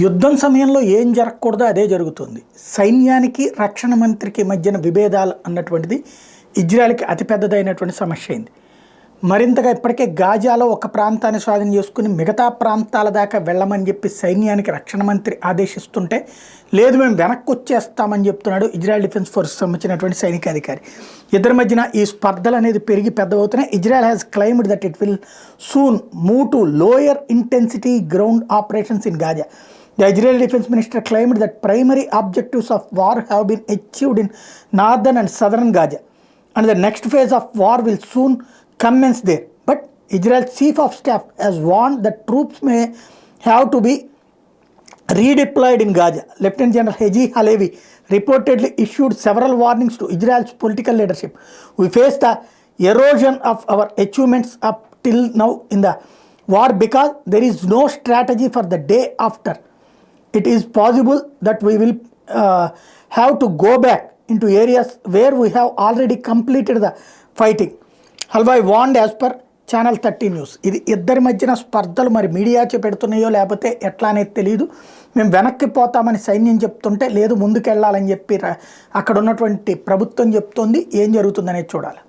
యుద్ధం సమయంలో ఏం జరగకూడదో అదే జరుగుతుంది. సైన్యానికి రక్షణ మంత్రికి మధ్యన విభేదాలు అన్నటువంటిది ఇజ్రాయెల్కి అతిపెద్దదైనటువంటి సమస్య అయింది. మరింతగా ఇప్పటికే గాజాలో ఒక ప్రాంతాన్ని స్వాధీనం చేసుకుని మిగతా ప్రాంతాల దాకా వెళ్ళమని చెప్పి సైన్యానికి రక్షణ మంత్రి ఆదేశిస్తుంటే లేదు మేము వెనక్కి వచ్చేస్తామని చెప్తున్నాడు ఇజ్రాయెల్ డిఫెన్స్ ఫోర్స్ సంబంధించినటువంటి సైనిక అధికారి. ఇద్దరి మధ్యన ఈ స్పర్ధలు అనేది పెరిగి పెద్దవవుతున్నాయి. Israel has claimed that it will soon move to lower intensity ground operations in Gaza. The Israeli Defense Minister claimed that primary objectives of war have been achieved in northern and southern Gaza, and the next phase of war will soon commence there. But Israel's Chief of Staff has warned that troops may have to be redeployed in Gaza. Lieutenant General Herzi Halevi reportedly issued several warnings to Israel's political leadership. We face the erosion of our achievements up till now in the war because there is no strategy for the day after. It is possible that we will have to go back into areas where we have already completed the fighting. Halvai warned as per channel 30 news. ఇది ఇద్దరి మధ్యన స్పర్ధలు మరి media పెడుతున్నాయో లేకపోతే ఎట్లా అనేది తెలియదు. మేము వెనక్కి పోతామని సైన్యం చెప్తుంటే లేదు ముందుకెళ్ళాలని చెప్పి అక్కడ ఉన్నటువంటి ప్రభుత్వం చెప్తోంది. ఏం జరుగుతుందనేది చూడాలి.